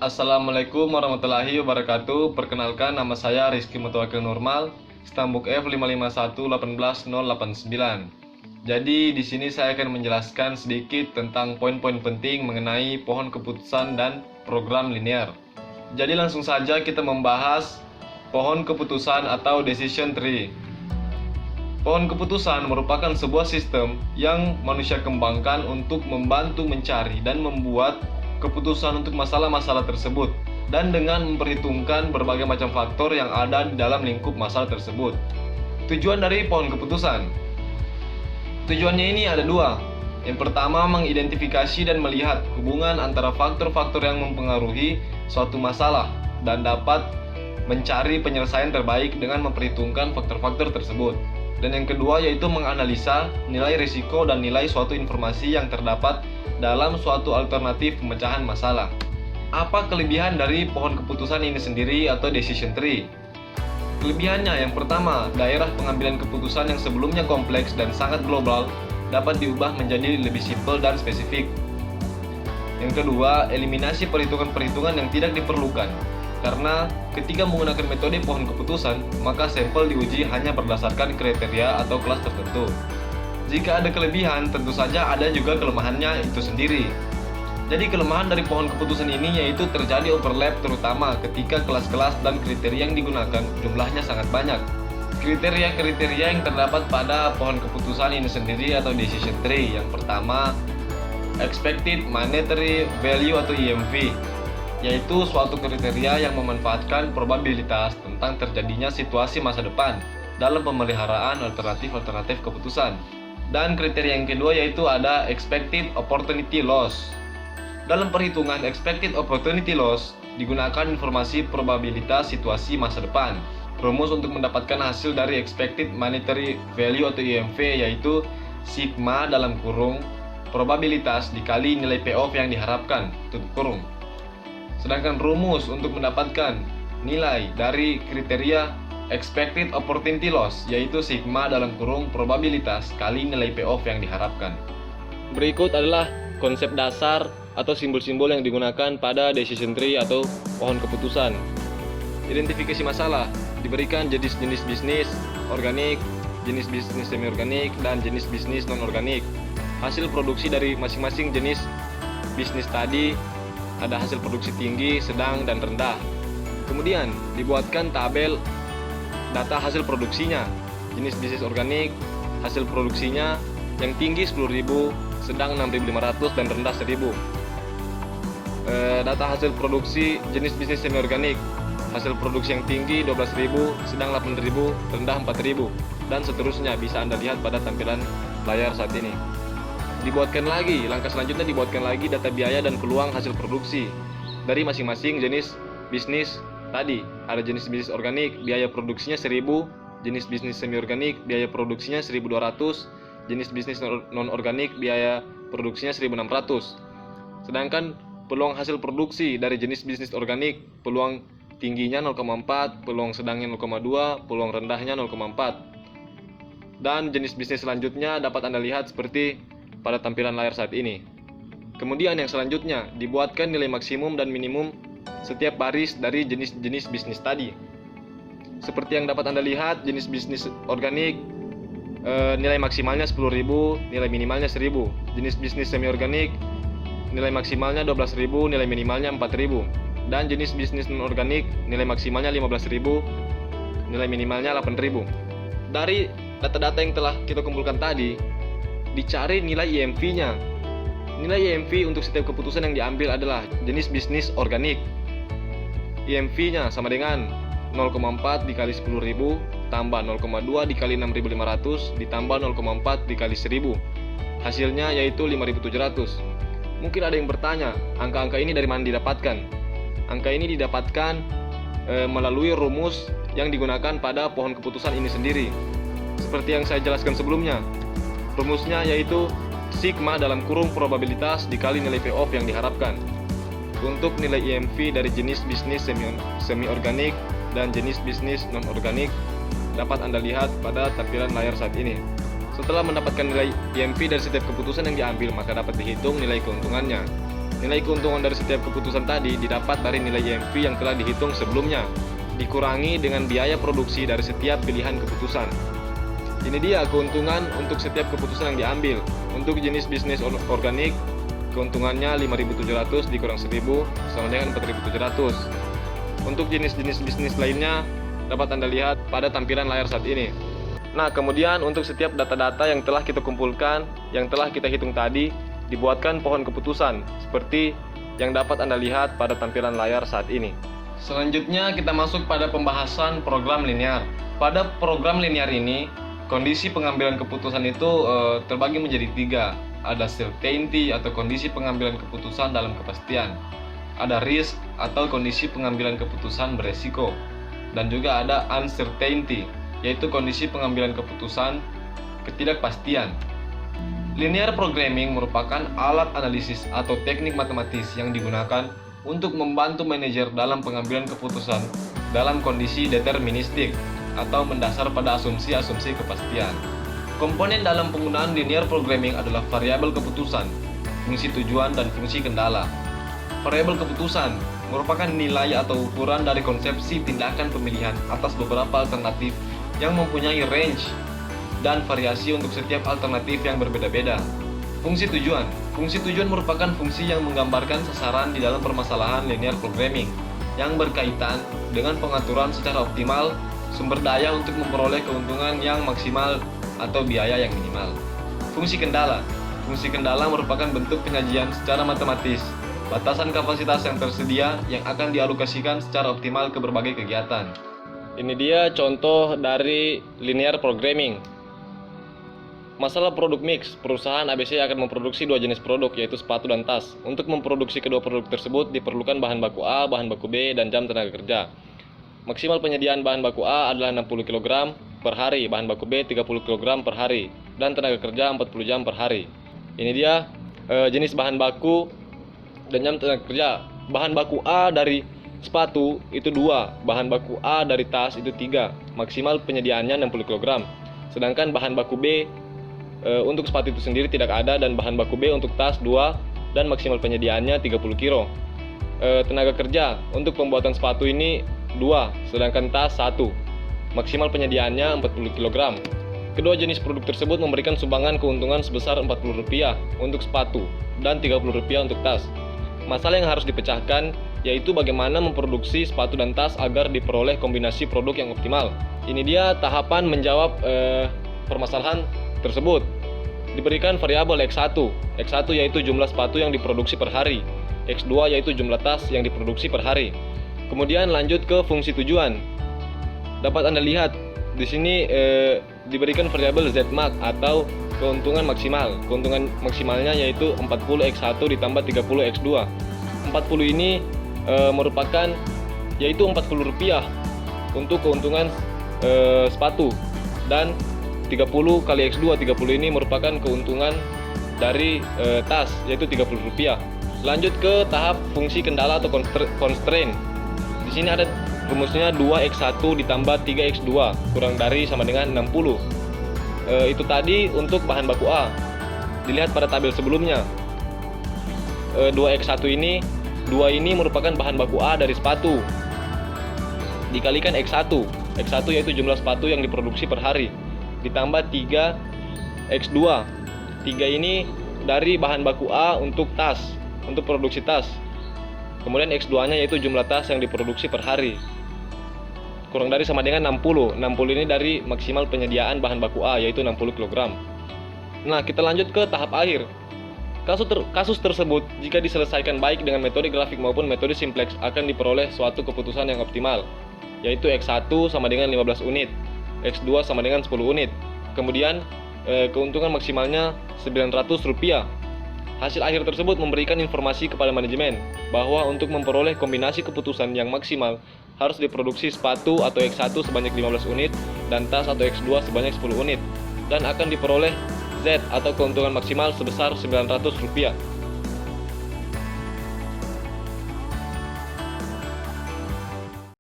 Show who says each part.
Speaker 1: Assalamualaikum warahmatullahi wabarakatuh. Perkenalkan, nama saya Rizky Mutawakil Nurmal, Stambuk F551818089. Jadi di sini saya akan menjelaskan sedikit tentang poin-poin penting mengenai pohon keputusan dan program linear. Jadi langsung saja kita membahas pohon keputusan atau decision tree. Pohon keputusan merupakan sebuah sistem yang manusia kembangkan untuk membantu mencari dan membuat keputusan untuk masalah-masalah tersebut, dan dengan memperhitungkan berbagai macam faktor yang ada di dalam lingkup masalah tersebut. Tujuan dari pohon keputusan, tujuannya ini ada dua. Yang pertama, mengidentifikasi dan melihat hubungan antara faktor-faktor yang mempengaruhi suatu masalah dan dapat mencari penyelesaian terbaik dengan memperhitungkan faktor-faktor tersebut. Dan yang kedua yaitu menganalisa nilai risiko dan nilai suatu informasi yang terdapat dalam suatu alternatif pemecahan masalah. Apa kelebihan dari pohon keputusan ini sendiri atau decision tree? Kelebihannya yang pertama, daerah pengambilan keputusan yang sebelumnya kompleks dan sangat global dapat diubah menjadi lebih simpel dan spesifik. Yang kedua, eliminasi perhitungan-perhitungan yang tidak diperlukan. Karena ketika menggunakan metode pohon keputusan, maka sampel diuji hanya berdasarkan kriteria atau kelas tertentu. Jika ada kelebihan, tentu saja ada juga kelemahannya itu sendiri. Jadi kelemahan dari pohon keputusan ini yaitu terjadi overlap, terutama ketika kelas-kelas dan kriteria yang digunakan jumlahnya sangat banyak. Kriteria-kriteria yang terdapat pada pohon keputusan ini sendiri atau decision tree. Yang pertama, expected monetary value atau EMV, yaitu suatu kriteria yang memanfaatkan probabilitas tentang terjadinya situasi masa depan dalam pemeliharaan alternatif-alternatif keputusan. Dan kriteria yang kedua yaitu ada expected opportunity loss. Dalam perhitungan expected opportunity loss digunakan informasi probabilitas situasi masa depan. Rumus untuk mendapatkan hasil dari expected monetary value atau EMV yaitu sigma dalam kurung probabilitas dikali nilai payoff yang diharapkan tutup kurung. Sedangkan rumus untuk mendapatkan nilai dari kriteria expected opportunity loss yaitu sigma dalam kurung probabilitas kali nilai payoff yang diharapkan. Berikut adalah konsep dasar atau simbol-simbol yang digunakan pada decision tree atau pohon keputusan. Identifikasi masalah diberikan jenis-jenis bisnis organik, jenis bisnis semi organik, dan jenis bisnis non organik. Hasil produksi dari masing-masing jenis bisnis tadi ada hasil produksi tinggi, sedang, dan rendah. Kemudian dibuatkan tabel data hasil produksinya. Jenis bisnis organik, hasil produksinya yang tinggi 10.000, sedang 6.500, dan rendah 1.000. Data hasil produksi jenis bisnis semi organik, hasil produksi yang tinggi 12.000, sedang 8.000, rendah 4.000, dan seterusnya bisa Anda lihat pada tampilan layar saat ini. Langkah selanjutnya dibuatkan lagi data biaya dan peluang hasil produksi dari masing-masing jenis bisnis tadi. Ada jenis bisnis organik, biaya produksinya 1.000, jenis bisnis semi organik, biaya produksinya 1.200, jenis bisnis non organik, biaya produksinya 1.600. Sedangkan peluang hasil produksi dari jenis bisnis organik, peluang tingginya 0,4, peluang sedangnya 0,2, peluang rendahnya 0,4. Dan jenis bisnis selanjutnya dapat Anda lihat seperti pada tampilan layar saat ini. Kemudian yang selanjutnya dibuatkan nilai maksimum dan minimum setiap baris dari jenis-jenis bisnis tadi. Seperti yang dapat Anda lihat, jenis bisnis organik nilai maksimalnya 10.000, nilai minimalnya 1.000. Jenis bisnis semi organik nilai maksimalnya 12.000, nilai minimalnya 4.000. Dan jenis bisnis non organik nilai maksimalnya 15.000, nilai minimalnya 8.000. Dari data-data yang telah kita kumpulkan tadi, dicari nilai EMV-nya. Nilai EMV untuk setiap keputusan yang diambil adalah jenis bisnis organik. EMV-nya sama dengan 0,4 dikali 10.000 tambah 0,2 dikali 6.500 ditambah 0,4 dikali 1.000. Hasilnya yaitu 5.700. Mungkin ada yang bertanya, angka-angka ini dari mana didapatkan? Angka ini didapatkan melalui rumus yang digunakan pada pohon keputusan ini sendiri. Seperti yang saya jelaskan sebelumnya, rumusnya yaitu sigma dalam kurung probabilitas dikali nilai payoff yang diharapkan. Untuk nilai EMV dari jenis bisnis semi organik dan jenis bisnis non organik dapat Anda lihat pada tampilan layar saat ini. Setelah mendapatkan nilai EMV dari setiap keputusan yang diambil, maka dapat dihitung nilai keuntungannya. Nilai keuntungan dari setiap keputusan tadi didapat dari nilai IMV yang telah dihitung sebelumnya, dikurangi dengan biaya produksi dari setiap pilihan keputusan. Ini dia keuntungan untuk setiap keputusan yang diambil. Untuk jenis bisnis organik, keuntungannya 5.700 dikurang 1.000 sama dengan 4.700. Untuk jenis-jenis bisnis lainnya dapat Anda lihat pada tampilan layar saat ini. Nah, kemudian untuk setiap data-data yang telah kita kumpulkan, yang telah kita hitung tadi, dibuatkan pohon keputusan seperti yang dapat Anda lihat pada tampilan layar saat ini. Selanjutnya kita masuk pada pembahasan program linear. Pada program linear ini, kondisi pengambilan keputusan itu terbagi menjadi 3. Ada certainty atau kondisi pengambilan keputusan dalam kepastian. Ada risk atau kondisi pengambilan keputusan beresiko. Dan juga ada uncertainty, yaitu kondisi pengambilan keputusan ketidakpastian. Linear programming merupakan alat analisis atau teknik matematis yang digunakan untuk membantu manajer dalam pengambilan keputusan dalam kondisi deterministik atau mendasar pada asumsi-asumsi kepastian. Komponen dalam penggunaan linear programming adalah variabel keputusan, fungsi tujuan, dan fungsi kendala. Variabel keputusan merupakan nilai atau ukuran dari konsepsi tindakan pemilihan atas beberapa alternatif yang mempunyai range dan variasi untuk setiap alternatif yang berbeda-beda. Fungsi tujuan merupakan fungsi yang menggambarkan sasaran di dalam permasalahan linear programming yang berkaitan dengan pengaturan secara optimal sumber daya untuk memperoleh keuntungan yang maksimal atau biaya yang minimal. Fungsi kendala merupakan bentuk penyajian secara matematis batasan kapasitas yang tersedia yang akan dialokasikan secara optimal ke berbagai kegiatan. Ini dia contoh dari linear programming. Masalah produk mix, perusahaan ABC akan memproduksi 2 jenis produk, yaitu sepatu dan tas. Untuk memproduksi kedua produk tersebut diperlukan bahan baku A, bahan baku B, dan jam tenaga kerja. Maksimal penyediaan bahan baku A adalah 60 kg per hari, bahan baku B 30 kg per hari, dan tenaga kerja 40 jam per hari. Ini dia jenis bahan baku dan jam tenaga kerja. Bahan baku A dari sepatu itu 2, bahan baku A dari tas itu 3, maksimal penyediaannya 60 kg. Sedangkan bahan baku B untuk sepatu itu sendiri tidak ada, dan bahan baku B untuk tas 2 dan maksimal penyediaannya 30 kg. Tenaga kerja untuk pembuatan sepatu ini 2, sedangkan tas 1, maksimal penyediaannya 40 kg. Kedua jenis produk tersebut memberikan sumbangan keuntungan sebesar Rp40 untuk sepatu dan Rp30 untuk tas. Masalah yang harus dipecahkan yaitu bagaimana memproduksi sepatu dan tas agar diperoleh kombinasi produk yang optimal. Ini dia tahapan menjawab permasalahan tersebut. Diberikan variabel X1 yaitu jumlah sepatu yang diproduksi per hari, X2 yaitu jumlah tas yang diproduksi per hari. Kemudian lanjut ke fungsi tujuan. Dapat Anda lihat di sini diberikan variabel Zmax atau keuntungan maksimal. Keuntungan maksimalnya yaitu 40 X1 ditambah 30 X2. 40 ini merupakan yaitu Rp40 untuk keuntungan sepatu, dan 30 kali X2, 30 ini merupakan keuntungan dari tas yaitu Rp30. Lanjut ke tahap fungsi kendala atau constraint. Di sini ada rumusnya 2x1 ditambah 3x2 kurang dari sama dengan 60. Itu tadi untuk bahan baku A. Dilihat pada tabel sebelumnya. 2x1 ini 2 ini merupakan bahan baku A dari sepatu. Dikalikan x1. X1 yaitu jumlah sepatu yang diproduksi per hari, ditambah 3x2. 3 ini dari bahan baku A untuk tas, untuk produksi tas. Kemudian X2-nya yaitu jumlah tas yang diproduksi per hari, kurang dari sama dengan 60. 60 ini dari maksimal penyediaan bahan baku A yaitu 60 kg. Nah, kita lanjut ke tahap akhir. Kasus tersebut jika diselesaikan baik dengan metode grafik maupun metode simplex akan diperoleh suatu keputusan yang optimal, yaitu X1 sama dengan 15 unit, X2 sama dengan 10 unit. Kemudian keuntungan maksimalnya Rp900. Hasil akhir tersebut memberikan informasi kepada manajemen bahwa untuk memperoleh kombinasi keputusan yang maksimal harus diproduksi sepatu atau X1 sebanyak 15 unit dan tas atau X2 sebanyak 10 unit, dan akan diperoleh Z atau keuntungan maksimal sebesar Rp900.